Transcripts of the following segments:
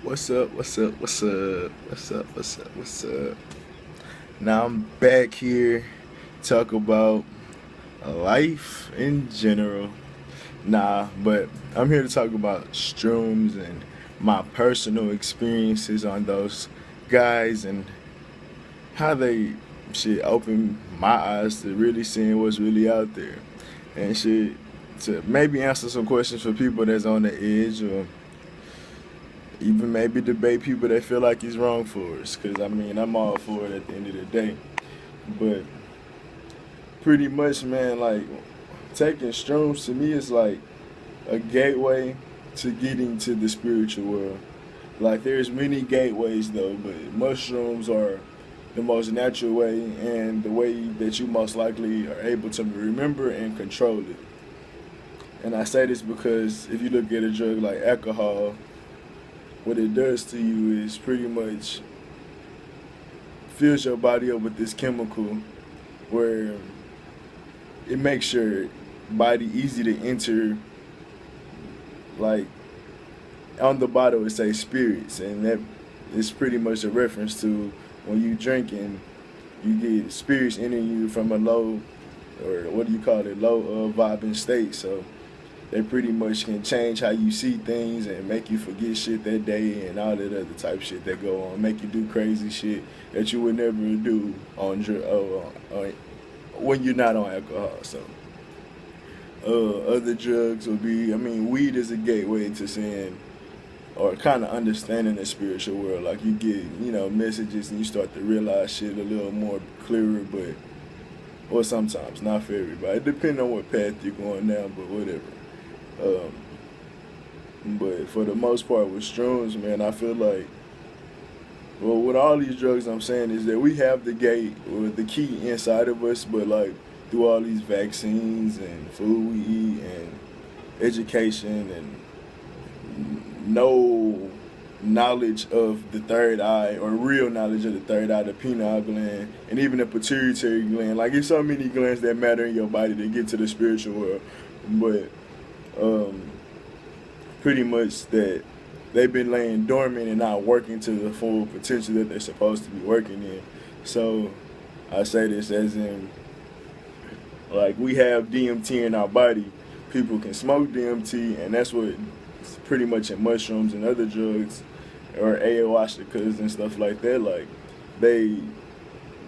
What's up? What's up? What's up? What's up? What's up? What's up? Now I'm back here talk about life in general. But I'm here to talk about shrooms and my personal experiences on those guys and how they shit opened my eyes to really seeing what's really out there and shit to maybe answer some questions for people that's on the edge or even maybe debate people that feel like he's wrong for us. Cause I mean, I'm all for it at the end of the day. But pretty much, man, like taking shrooms to me is like a gateway to getting to the spiritual world. Like there's many gateways though, but mushrooms are the most natural way and the way that you most likely are able to remember and control it. And I say this because if you look at a drug like alcohol, what it does to you is pretty much fills your body up with this chemical where it makes your body easy to enter. Like on the bottle it says spirits, and that is pretty much a reference to when you drink and you get spirits entering you from a low, or what do you call it, low vibing state. So they pretty much can change how you see things and make you forget shit that day and all that other type shit that go on, make you do crazy shit that you would never do when you're not on alcohol. So other drugs will be, I mean, weed is a gateway to seeing or kind of understanding the spiritual world. Like you get, messages and you start to realize shit a little more clearer, but or sometimes not for everybody. It depends on what path you're going down, but whatever. Um, but for the most part with shrooms, man, I feel like, well, with all these drugs, I'm saying is that we have the gate or the key inside of us, but like through all these vaccines and food we eat and education and no knowledge of the third eye or real knowledge of the third eye, the pineal gland, and even the pituitary gland. Like, there's so many glands that matter in your body that get to the spiritual world, but um, pretty much that they've been laying dormant and not working to the full potential that they're supposed to be working in. So I say this as in, like, we have DMT in our body. People can smoke DMT, and that's what pretty much in mushrooms and other drugs or ayahuascas and stuff like that. Like, they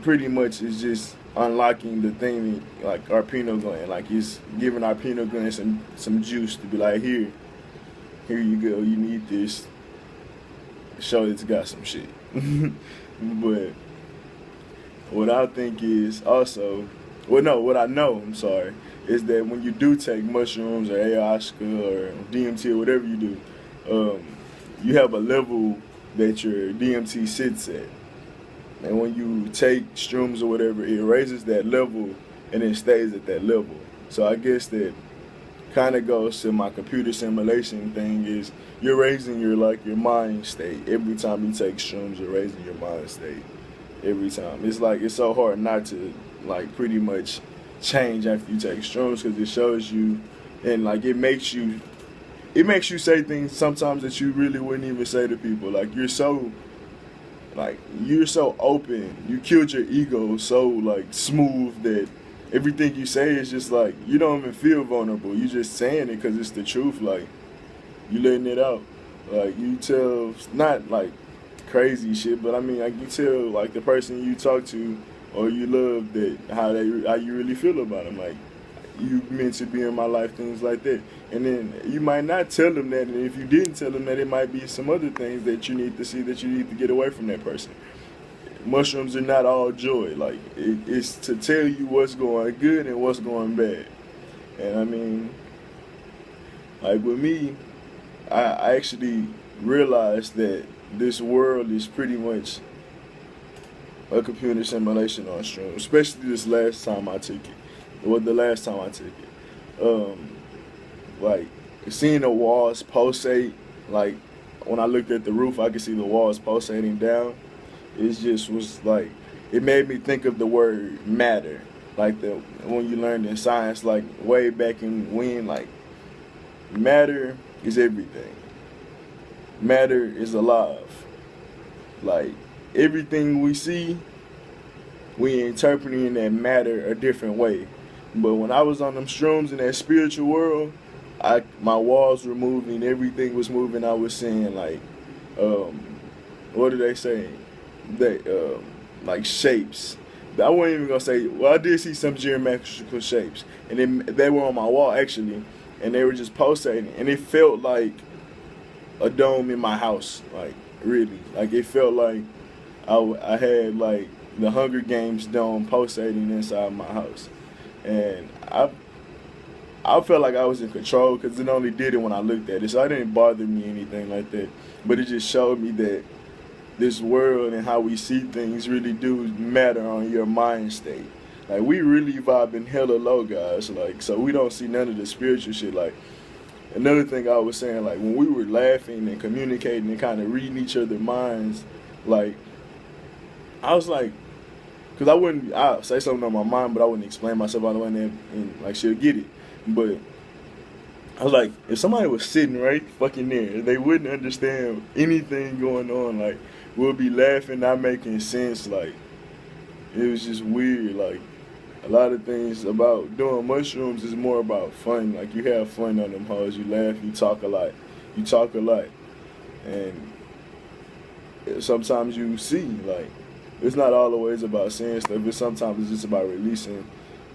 pretty much is just unlocking the thing, like our pineal gland. Like, it's giving our pineal gland some juice to be like, here you go, you need this. Show it's got some shit. But what I think is also, well, no, what I know, I'm sorry, is that when you do take mushrooms or ayahuasca or DMT or whatever you do, you have a level that your DMT sits at. And when you take shrooms or whatever, it raises that level and it stays at that level. So I guess that kind of goes to my computer simulation thing is you're raising your mind state every time you take shrooms. You're raising your mind state every time. It's like it's so hard not to like pretty much change after you take shrooms because it shows you and like it makes you say things sometimes that you really wouldn't even say to people. You're so open. You killed your ego so like smooth that everything you say is just like you don't even feel vulnerable. You just saying it because it's the truth. Like you letting it out. Like you tell not like crazy shit, but I mean like you tell like the person you talk to or you love that how you really feel about them. Like you meant to be in my life, things like that. And then you might not tell them that, and if you didn't tell them that, it might be some other things that you need to see that you need to get away from that person. Mushrooms are not all joy. Like it's to tell you what's going good and what's going bad. And I mean, like with me, I actually realized that this world is pretty much a computer simulation on shrooms, especially this last time I took it. Well, the last time I took it. Like seeing the walls pulsate, like when I looked at the roof, I could see the walls pulsating down. It just was like, it made me think of the word matter. Like when you learned in science, like way back in when, like matter is everything. matter is alive. Like, everything we see, we interpreting that matter a different way. But when I was on them shrooms in that spiritual world, my walls were moving, everything was moving. I was seeing like, um, what do they say? They like shapes. I wasn't even gonna say. Well, I did see some geometrical shapes, and they were on my wall actually, and they were just pulsating, and it felt like a dome in my house. Like, really, like it felt like I had like the Hunger Games dome pulsating inside my house, and I felt like I was in control because it only did it when I looked at it, so it didn't bother me anything like that. But it just showed me that this world and how we see things really do matter on your mind state. Like, we really vibing hella low, guys. Like, so we don't see none of the spiritual shit. Like, another thing I was saying, like, when we were laughing and communicating and kind of reading each other's minds, like, I was like, because I'll say something on my mind, but I wouldn't explain myself all the way in there, and like, she'll get it. But I was like, if somebody was sitting right fucking there, they wouldn't understand anything going on. Like, we'll be laughing, not making sense. Like, it was just weird. Like, a lot of things about doing mushrooms is more about fun. Like, you have fun on them hoes. You laugh, you talk a lot. You talk a lot. And sometimes you see, like, it's not always about saying stuff, but sometimes it's just about releasing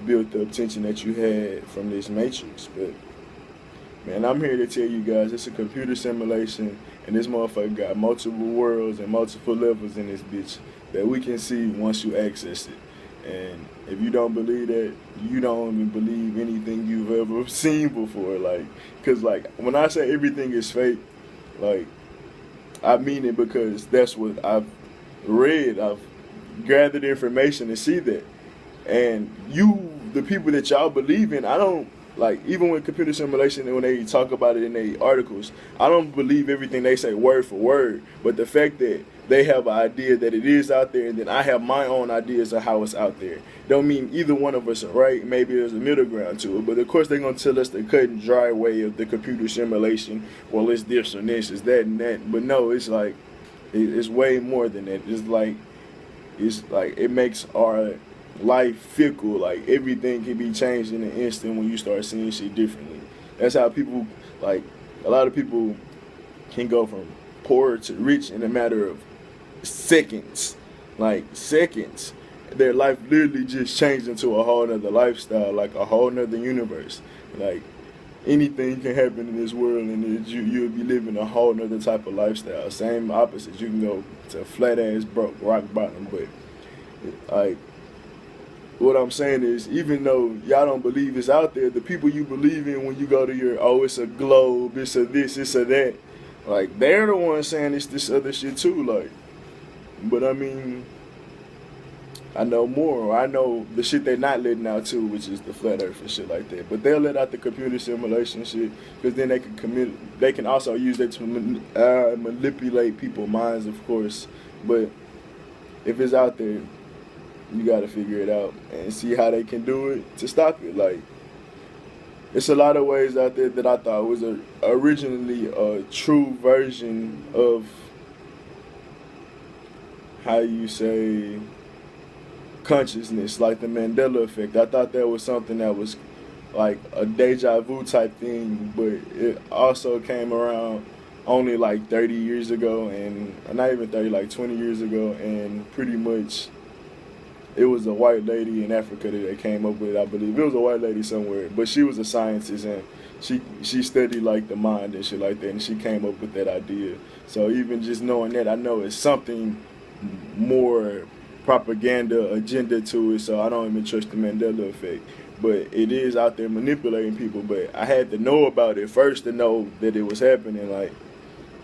built up tension that you had from this matrix. But man, I'm here to tell you guys, it's a computer simulation, and this motherfucker got multiple worlds and multiple levels in this bitch that we can see once you access it. And if you don't believe that, you don't even believe anything you've ever seen before. Like, cause like when I say everything is fake, like, I mean it, because that's what I've read. I've gathered information to see that. And the people that y'all believe in, I don't, like, even with computer simulation and when they talk about it in their articles, I don't believe everything they say word for word. But the fact that they have an idea that it is out there, and then I have my own ideas of how it's out there, don't mean either one of us are right. Maybe there's a middle ground to it. But of course they're going to tell us the cut and dry way of the computer simulation. Well, it's this and this, it's that and that. But no, it's like, it's way more than that. It's like it makes our life fickle. Like, everything can be changed in an instant when you start seeing shit differently. That's how people, like, a lot of people can go from poor to rich in a matter of seconds. Like, seconds. Their life literally just changed into a whole nother lifestyle, like a whole nother universe. Like, anything can happen in this world, and you'll be living a whole nother type of lifestyle. Same opposite. You can go to flat ass broke, rock bottom. But like, what I'm saying is, even though y'all don't believe it's out there, the people you believe in, when you go to it's a globe, it's a this, it's a that, like, they're the ones saying it's this other shit too. Like, but I mean, I know more. I know the shit they're not letting out too, which is the flat earth and shit like that. But they'll let out the computer simulation shit, because then they can also use that to manipulate people's minds, of course. But if it's out there, you got to figure it out and see how they can do it to stop it. Like, it's a lot of ways out there that I thought was originally a true version of, how you say, consciousness, like the Mandela effect. I thought that was something that was like a deja vu type thing, but it also came around only like 30 years ago, and not even 30, like 20 years ago, and pretty much it was a white lady in Africa that they came up with, I believe. It was a white lady somewhere, but she was a scientist, and she studied like the mind and shit like that, and she came up with that idea. So even just knowing that, I know it's something more propaganda agenda to it, so I don't even trust the Mandela effect. But it is out there manipulating people, but I had to know about it first to know that it was happening, like,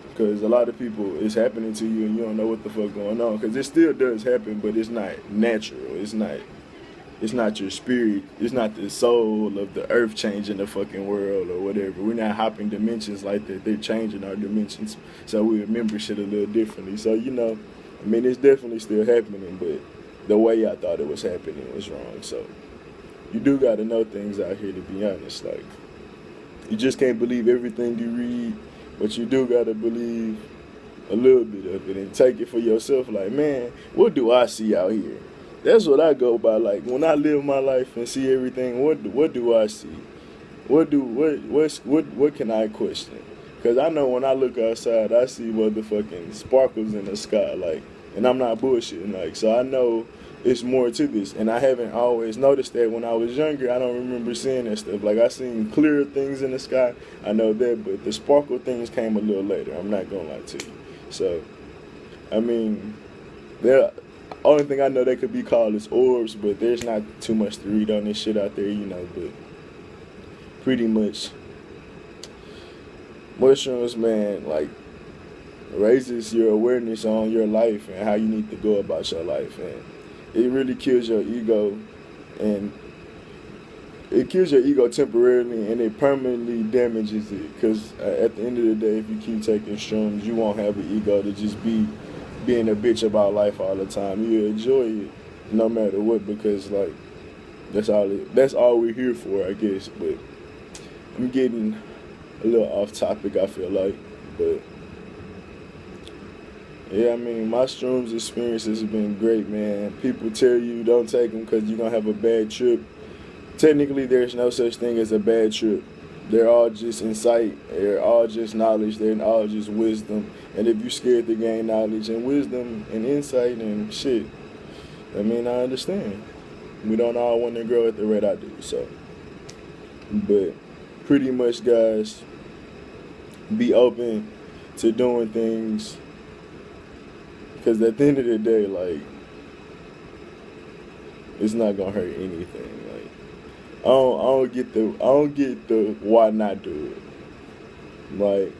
because a lot of people, it's happening to you and you don't know what the fuck going on, because it still does happen, but it's not natural. It's not your spirit. It's not the soul of the earth changing the fucking world or whatever. We're not hopping dimensions like that. They're changing our dimensions, so we remember shit a little differently. So, I mean, it's definitely still happening, but the way I thought it was happening was wrong. So you do got to know things out here, to be honest. Like, you just can't believe everything you read. but you do gotta believe a little bit of it and take it for yourself. Like, man, what do I see out here? That's what I go by. Like, when I live my life and see everything, what do I see? What can I question? Cause I know when I look outside, I see motherfucking sparkles in the sky, like, and I'm not bullshitting, like, so I know it's more to this, and I haven't always noticed that. When I was younger, I don't remember seeing that stuff. Like, I seen clearer things in the sky, I know that, but the sparkle things came a little later. I'm not gonna lie to you. So, I mean, the only thing I know they could be called is orbs, but there's not too much to read on this shit out there, you know, but pretty much mushrooms, man, like, raises your awareness on your life and how you need to go about your life, and it really kills your ego, and it kills your ego temporarily, and it permanently damages it, because at the end of the day, if you keep taking shrooms, you won't have an ego to just be being a bitch about life all the time. You enjoy it no matter what, because, like, that's all we're here for, I guess. But I'm getting a little off topic, I feel like, but yeah, I mean, my shrooms experience has been great, man. People tell you don't take them because you're going to have a bad trip. Technically, there's no such thing as a bad trip. They're all just insight. They're all just knowledge. They're all just wisdom. And if you're scared to gain knowledge and wisdom and insight and shit, I mean, I understand. We don't all want to grow at the rate I do, so. But pretty much, guys, be open to doing things, because at the end of the day, like, it's not gonna hurt anything. Like, I don't get the why not do it. Like,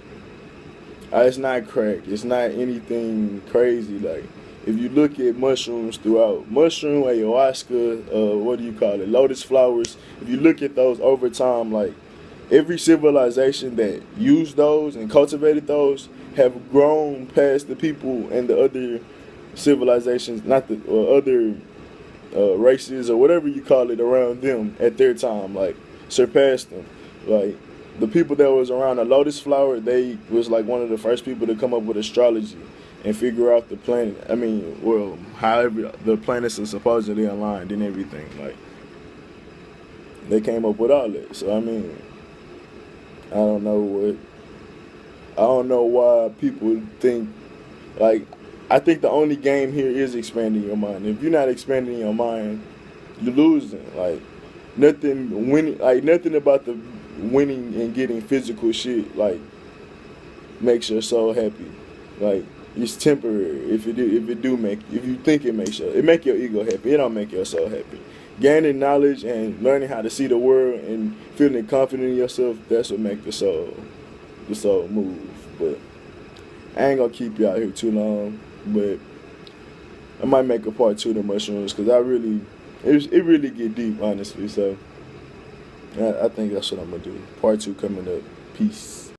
it's not crack. It's not anything crazy. Like, if you look at mushrooms throughout, mushroom, ayahuasca, what do you call it, lotus flowers, if you look at those over time, like, every civilization that used those and cultivated those have grown past the people and the other civilizations, not the other races or whatever you call it around them at their time, like, surpassed them. Like, the people that was around the lotus flower, they was like one of the first people to come up with astrology and figure out the planet. I mean, well, however the planets are supposedly aligned and everything. Like, they came up with all that. So I mean, I don't know why people think, like, I think the only game here is expanding your mind. If you're not expanding your mind, you're losing. Like, nothing about the winning and getting physical shit, like, makes your soul happy. Like, it's temporary. If you think it makes your ego happy, it don't make your soul happy. Gaining knowledge and learning how to see the world and feeling confident in yourself, that's what makes the soul move. But I ain't gonna keep you out here too long, but I might make a part 2 to mushrooms, because it really get deep, honestly. So I think that's what I'm gonna do. Part 2 coming up. Peace.